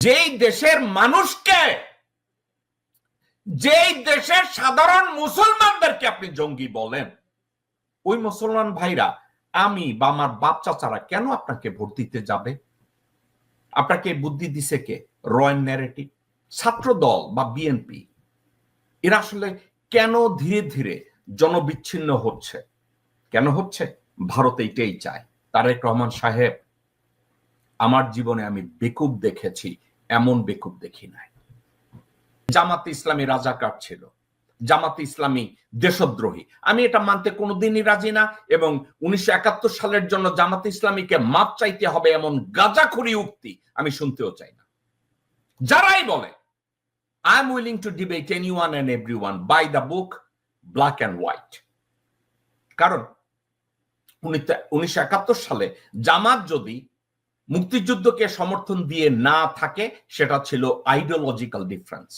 যেই দেশের মানুষকে, যেই দেশের সাধারণ মুসলমানদেরকে আপনি জঙ্গি বলেন, ওই মুসলমান ভাইরা, আমি বা আমার বাপ চাচারা কেন আপনাকে ভোট দিতে যাবে? আপনাকে বুদ্ধি দিছে কে? রয়্যাল ন্যারেটিভ, ছাত্র দল বা বিএনপি। এরা আসলে কেন ধীরে ধীরে জনবিচ্ছিন্ন হচ্ছে? কেন হচ্ছে? ভারত এইটাই চায়। তারেক রহমান সাহেব, আমার জীবনে আমি বেকুব দেখেছি, এমন বেকুব দেখি নাই। জামাতে ইসলামী রাজাকার ছিল, জামাতে ইসলামী দেশদ্রোহী, আমি এটা মানতে কোনোদিনই রাজি না। এবং 1971 সালের জন্য জামাতে ইসলামীকে মাপ চাইতে হবে এমন গাঁজাখুরি উক্তি আমি শুনতেও চাই না। যারাই বলে I am willing to debate anyone and everyone by the book, black and white. কারণ 1971 সালে জামাত যদি মুক্তিযুদ্ধকে সমর্থন দিয়ে না থাকে, সেটা ছিল আইডিওলজিক্যাল ডিফারেন্স।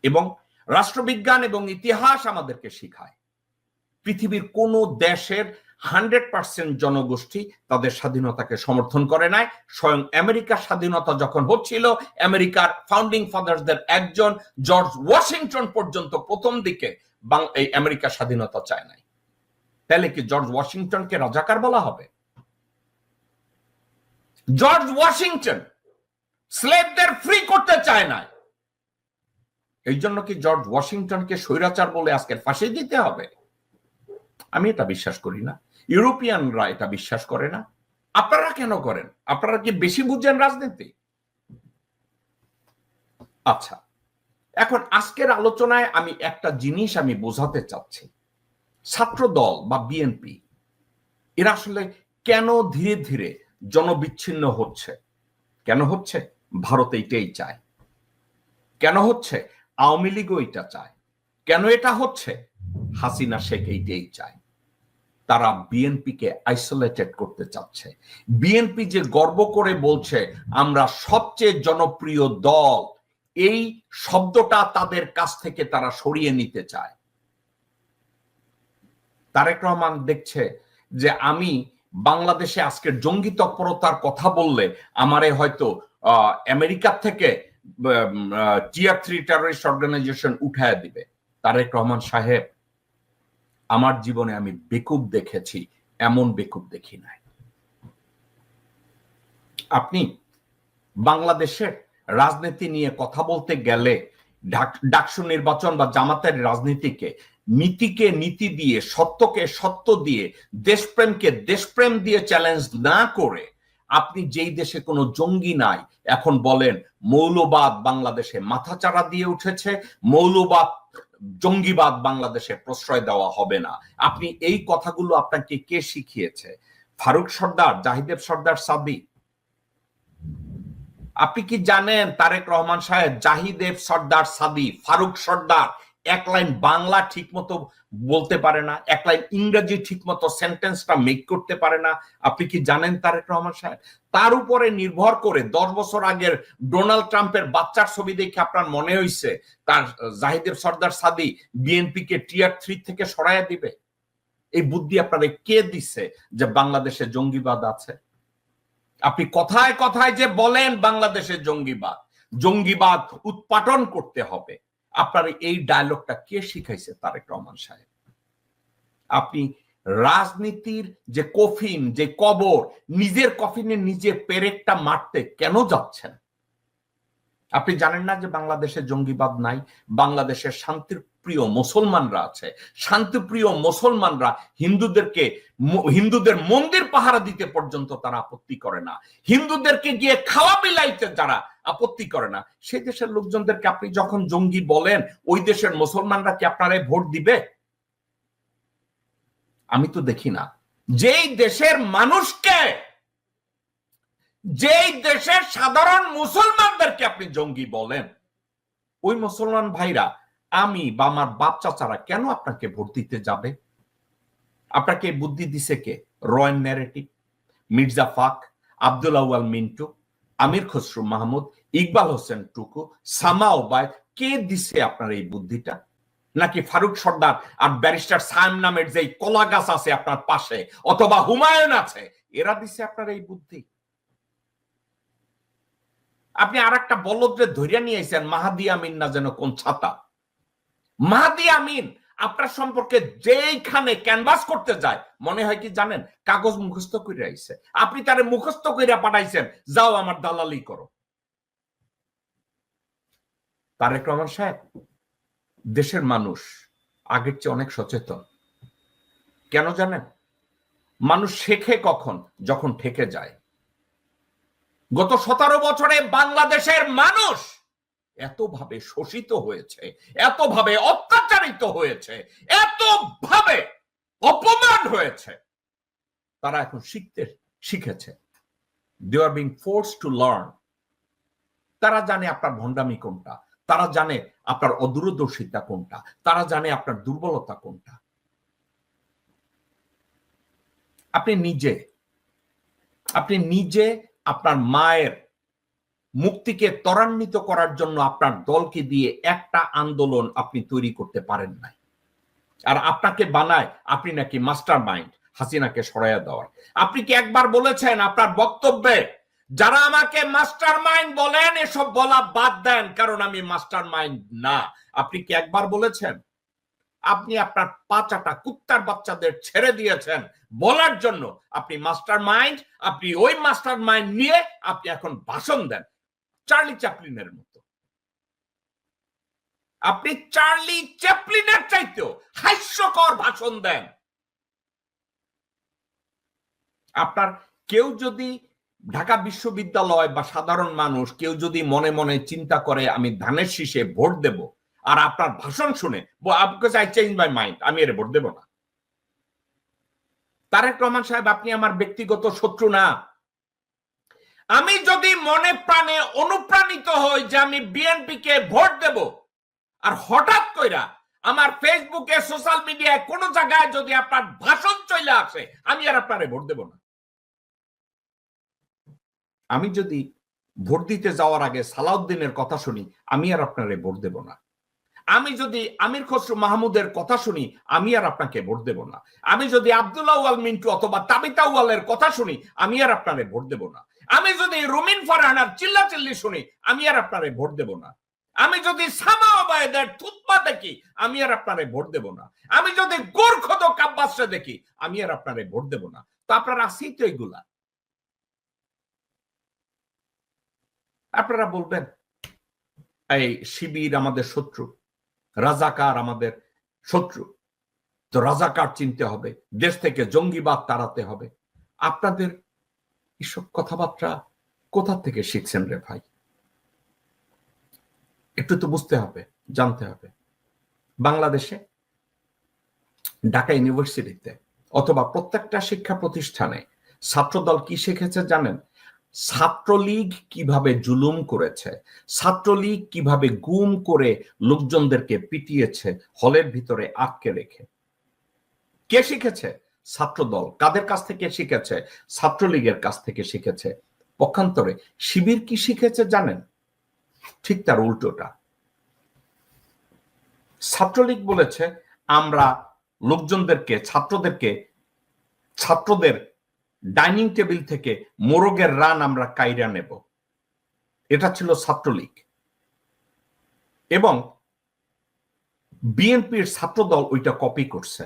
এবং রাষ্ট্রবিজ্ঞান এবং ইতিহাস আমাদেরকে শেখায় পৃথিবীর কোন দেশের 100% জনগোষ্ঠী তাদের স্বাধীনতাকে সমর্থন করে নাই। স্বয়ং আমেরিকার স্বাধীনতা যখন হচ্ছিল, আমেরিকার ফাউন্ডিং ফাদারদের একজন জর্জ ওয়াশিংটন পর্যন্ত প্রথম দিকে এই আমেরিকার স্বাধীনতা চায় নাই। তাহলে কি জর্জ ওয়াশিংটনকে রাজাকার বলা হবে? জর্জ ওয়াশিংটন স্লেভদের ফ্রি করতে চায় না, এই জন্য কি জর্জ ওয়াশিংটনকে স্বৈরাচার বলে আজকে ফাঁসি দিতে হবে? আমি এটা বিশ্বাস করি না, ইউরোপিয়ানরা এটা বিশ্বাস করে না। আপনারা কেন করেন? আপনারা কি বেশি বুঝেন রাজনীতি? আচ্ছা, এখন আজকের আলোচনায় আমি একটা জিনিস আমি বোঝাতে চাচ্ছি, ছাত্র দল বা বিএনপি এরা আসলে কেন ধীরে ধীরে জনবিচ্ছিন্ন হচ্ছে? কেন হচ্ছে? ভারত এইটাই চায়। কেন হচ্ছে? আওয়ামী লীগও এটা চায়। কেন এটা হচ্ছে? হাসিনা শেখ এইটাই চায়। তারা বিএনপিকে আইসোলেটেড করতে চাচ্ছে। বিএনপি যে গর্ব করে বলছে আমরা সবচেয়ে জনপ্রিয় দল, এই শব্দটা তাদের কাছ থেকে তারা সরিয়ে নিতে চায়। তারেক রহমান দেখছে যে আমি বাংলাদেশে আজকের জঙ্গি তৎপরতার কথা বললে আমারে হয়তো আমেরিকা থেকে টিয়ার 3 টেররিস্ট অর্গানাইজেশন উঠায় দিবে। তারেক রহমান সাহেব, আমার জীবনে আমি বেকুব দেখেছি, এমন বেকুব দেখি নাই। আপনি বাংলাদেশের রাজনীতি নিয়ে কথা বলতে গেলে ডাকসু নির্বাচন বা জামাতের রাজনীতিকে নীতিকে নীতি দিয়ে, সত্যকে সত্য দিয়ে, দেশপ্রেমকে দেশপ্রেম দিয়ে চ্যালেঞ্জ না করে আপনি যেই দেশে কোনো জঙ্গি নাই এখন বলেন মৌলবাদ বাংলাদেশে মাথাচাড়া দিয়ে উঠেছে, মৌলবাদ জঙ্গিবাদ বাংলাদেশে প্রশ্রয় দেওয়া হবে না। আপনি এই কথাগুলো আপনাকে কে শিখিয়েছে? ফারুক সর্দার, জাহিদেব সর্দার সাদি? আপনি কি জানেন তারেক রহমান সাহেব, জাহিদেব সর্দার সাদি, ফারুক সর্দার এক লাইন বাংলা ঠিক মতো বলতে পারে না, এক লাইন ইংরেজি ঠিক মতো সেন্টেন্সটা মেক করতে পারে না? আপনি কি জানেন তারেক রহমান সাহেব? তার উপরে নির্ভর করে 10 বছর আগের ডোনাল্ড ট্রাম্পের বাচ্চার ছবি দেখে আপনার মনে হইছে তার জাহিদেব সর্দার সাদি বিএনপিকে টিয়ার 3 থেকে সরাইয়া দিবে? এই বুদ্ধি আপনারা কে দিছে যে বাংলাদেশে জঙ্গিবাদ আছে? আপনি কথায় কথায় যে বলেন বাংলাদেশে জঙ্গিবাদ, জঙ্গিবাদ উৎপাটন করতে হবে, আপনার এই ডায়লগটা কে শিখাইছে তারেক রহমান সাহেব? আপনি রাজনীতির যে কফিন, যে কবর, নিজের কফিনে নিজে পেরেকটা মারতে কেন যাচ্ছেন? আপনি জানেন না যে বাংলাদেশে জঙ্গিবাদ নাই? বাংলাদেশের শান্তিপ্রিয় মুসলমানরা আছে। শান্তিপ্রিয় মুসলমানরা হিন্দুদের মন্দির পাহারা দিতে পর্যন্ত তারা আপত্তি করে না, হিন্দুদেরকে গিয়ে খাওয়া বিলাইতে যারা আপত্তি করে না, সেই দেশের লোকজনদেরকে আপনি যখন জঙ্গি বলেন, ওই দেশের মুসলমানরা কি আপনারা ভোট দিবে? আমি তো দেখি না। যেই দেশের মানুষকে, যেই দেশের সাধারণ মুসলমানদেরকে আপনি জঙ্গি বলেন, ওই মুসলমান ভাইরা, আমি বা আমার বাপ চাচারা কেন আপনাকে ভোট দিতে যাবে? আপনাকে বুদ্ধি দিছে কে? রয়্যাল ন্যারেটিভ, মির্জা ফাক, আব্দুল আউয়াল মিন্টু, আমির খসরু মাহমুদ, ইকবাল হোসেন টুকু, সামা ওবায়দ, কে দিছে আপনার এই বুদ্ধিটা? নাকি ফারুক সর্দার আর ব্যারিস্টার সায়েম নামের যে কলা গাছ আছে আপনার পাশে, অথবা হুমায়ুন আছে, এরা দিছে আপনার এই বুদ্ধি? আপনি আর একটা বলদরে ধরিয়া নিয়ে আইছেন মাহাদি আমিন না যেন কোন ছাতা। মাহাদি আমিন আপনার সম্পর্কে যেইখানে ক্যানভাস করতে যায় মনে হয় কি জানেন, কাগজ মুখস্থ করে আইছে, আপনি তারে মুখস্থ করে পাঠাইছেন, যাও আমার দালালি করো। তারেক রহমান সাহেব, দেশের মানুষ আগের চেয়ে অনেক সচেতন। কেন জানেন? মানুষ শেখে কখন? যখন ঠেকে যায়। গত 17 বছরে বাংলাদেশের মানুষ এতভাবে শোষিত হয়েছে, এতভাবে অত্যাচারিত হয়েছে, এতভাবে অপমান হয়েছে, তারা এখন শিখেছে। They are being forced to learn. তারা জানে আপনার ভণ্ডামি কোনটা, তারা জানে আপনার অদূরদর্শিতা কোনটা, তারা জানে আপনার দুর্বলতা কোনটা। আপনি নিজে আপনার মায়ের মুক্তিকে ত্বরান্বিত করার জন্য আপনার দলকে দিয়ে একটা আন্দোলন আপনি তৈরি করতে পারেন নাই, আর আপনাকে বানায় আপনি নাকি মাস্টার মাইন্ড হাসিনাকে সরাইয়া দেওয়ার। আপনি কি একবার বলেছেন আপনার বক্তব্যে, যারা আমাকে মাস্টার মাইন্ড বলেন এসব বলা বাদ দেন, কারণ আমি মাস্টার মাইন্ড না? আপনি কি একবার বলেছেন? আপনি আপনার পাঁচাটা কুত্তার বাচ্চাদের ছেড়ে দিয়েছেন বলার জন্য আপনি মাস্টার মাইন্ড। আপনি ওই মাস্টার মাইন্ড নিয়ে আপনি এখন ভাষণ দেন চার্লি চ্যাপলিনের মতো। আপনি চার্লি চ্যাপলিনের চাইতেও হাস্যকর ভাষণ দেন। আপনার কেউ যদি ঢাকা বিশ্ববিদ্যালয় বা সাধারণ মানুষ কেউ যদি মনে মনে চিন্তা করে আমি ধানের শীষে ভোট দেব, আর আপনার ভাষণ শুনে আই চেঞ্জ মাই মাইন্ড, আমি এর ভোট দেব না। তারেক রহমান সাহেব, আপনি আমার ব্যক্তিগত শত্রু না। আমি যদি মনে প্রাণে অনুপ্রাণিত হই যে আমি বিএনপি কে ভোট দেব, আর হঠাৎ কইরা আমার ফেসবুকে সোশ্যাল মিডিয়ায় কোন জায়গায় যদি আপনার ভাষণ চলে আসে, আমি আর আপনারে ভোট দেব না। আমি যদি ভোট দিতে যাওয়ার আগে সালাউদ্দিনের কথা শুনি, আমি আর আপনারে ভোট দেব না। আমি যদি আমির খসরু মাহমুদের কথা শুনি, আমি আর আপনাকে ভোট দেব না। আমি যদি আব্দুল্লাহ ওয়াল মিন্টু অথবা তাবিতা ওয়ালের কথা শুনি, আমি আর আপনারে ভোট দেব না। আমি যদি রুমিন ফারহানার চিল্লাচিল্লি শুনি, আমি আর আপনারে ভোট দেব না। আমি যদি সামা ওবায়েদের থুতপা দেখি, আমি আর আপনারে ভোট দেব না। আমি যদি গোরখদ কাব্বাসে দেখি, আমি আর আপনারে ভোট দেব না। তো আপনারা আছেই তো এগুলা। আপনারা বলবেন এই শিবির আমাদের শত্রু, রাজাকার আমাদের শত্রু, তো রাজাকার চিনতে হবে, দেশ থেকে জঙ্গিবাদ তাড়াতে হবে। আপনাদের এসব কথাবার্তা কোথা থেকে শিখছেন রে ভাই? একটু তো বুঝতে হবে, জানতে হবে। বাংলাদেশে ঢাকা ইউনিভার্সিটিতে অথবা প্রত্যেকটা শিক্ষা প্রতিষ্ঠানে ছাত্রদল কি শিখেছে জানেন? ছাত্রলীগ কিভাবে জুলুম করেছে, ছাত্রলীগ কিভাবে গুম করে লোকজনদেরকে পিটিয়েছে হলের ভিতরে আটকে রেখে। কে শিখেছে? ছাত্রদল। কাদের কাছ থেকে শিখেছে? ছাত্রলীগের কাছ থেকে শিখেছে। পক্ষান্তরে শিবির কি শিখেছে জানেন? ঠিক তার উল্টোটা। ছাত্রলীগ বলেছে আমরা লোকজনদেরকে, ছাত্রদের ডাইনিং টেবিল থেকে মোরগের রান আমরা কাইরা নেব। এটা ছিল ছাত্রলীগ। এবং বিএনপির ছাত্রদল ওইটা কপি করছে।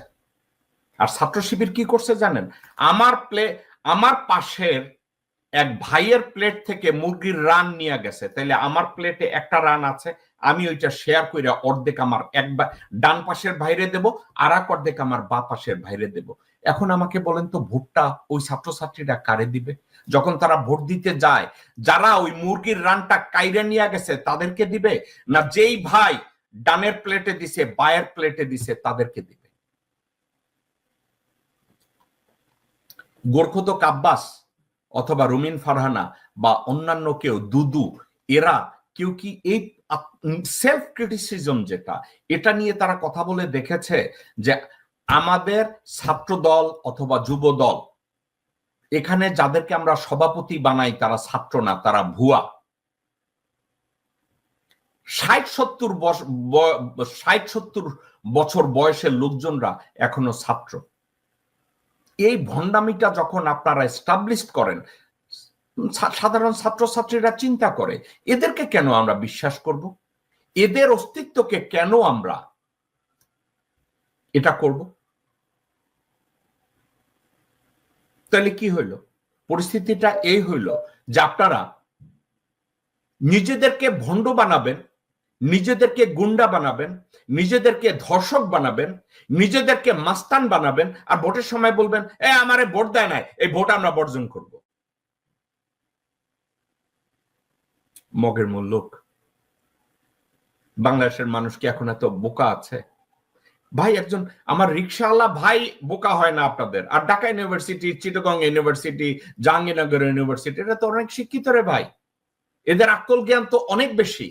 আর ছাত্র শিবির কি করছে জানেন? আমার পাশের এক ভাইয়ের প্লেট থেকে মুরগির রান নিয়ে গেছে, তাইলে আমার প্লেটে একটা রান আছে, আমি ওইটা শেয়ার করে অর্ধেক আমার ডান পাশের ভাইরে দেব, আর এক অর্ধেক আমার বা পাশের ভাইরে দেব। এখন আমাকে বলেন তো, ভোটটা ওই ছাত্রছাত্রীরা কারে দিবে? যখন তারা ভোট দিতে যায়, যারা ওই মুরগির রানটা কাইরে নিয়ে গেছে তাদেরকে দিবে, না যেই ভাই ডানের প্লেটে দিছে বায়ের প্লেটে দিছে তাদেরকে দিবে? গোরখদ আব্বাস অথবা রুমিন ফারহানা বা অন্যান্য কেউ, দুদু, এরা কেউ কি এই সেলফ ক্রিটিসিজম যেটা, এটা নিয়ে তারা কথা বলে দেখেছে যে আমাদের ছাত্র দল অথবা যুব দল, এখানে যাদেরকে আমরা সভাপতি বানাই তারা ছাত্র না, তারা ভুয়া। 60-70 বছর বয়সের লোকজনরা এখনো ছাত্র। এই ভণ্ডামিটা যখন আপনারা এস্টাবলিশ করেন, সাধারণ ছাত্রছাত্রীরা চিন্তা করে এদেরকে কেন আমরা বিশ্বাস করব, এদের অস্তিত্বকে কেন আমরা এটা করব? তাহলে কি হইল? পরিস্থিতিটা এই হইল যে আপনারা নিজেদেরকে ভণ্ড বানাবেন, নিজেদেরকে গুন্ডা বানাবেন, নিজেদেরকে ধর্ষক বানাবেন, নিজেদেরকে মাস্তান বানাবেন, আর ভোটের সময় বলবেন আমারে ভোট দেয় নাই, এই ভোট আমরা বর্জন করব। মগের মুল্লুক। বাংলাদেশের মানুষ কি এখন এত বোকা আছে? ভাই একজন আমার রিক্সাওয়ালা ভাই বোকা হয় না আপনাদের, আর Dhaka University, Chittagong University, Jahangirnagar University, এটা তো অনেক শিক্ষিত রে ভাই, এদের আকল জ্ঞান তো অনেক বেশি।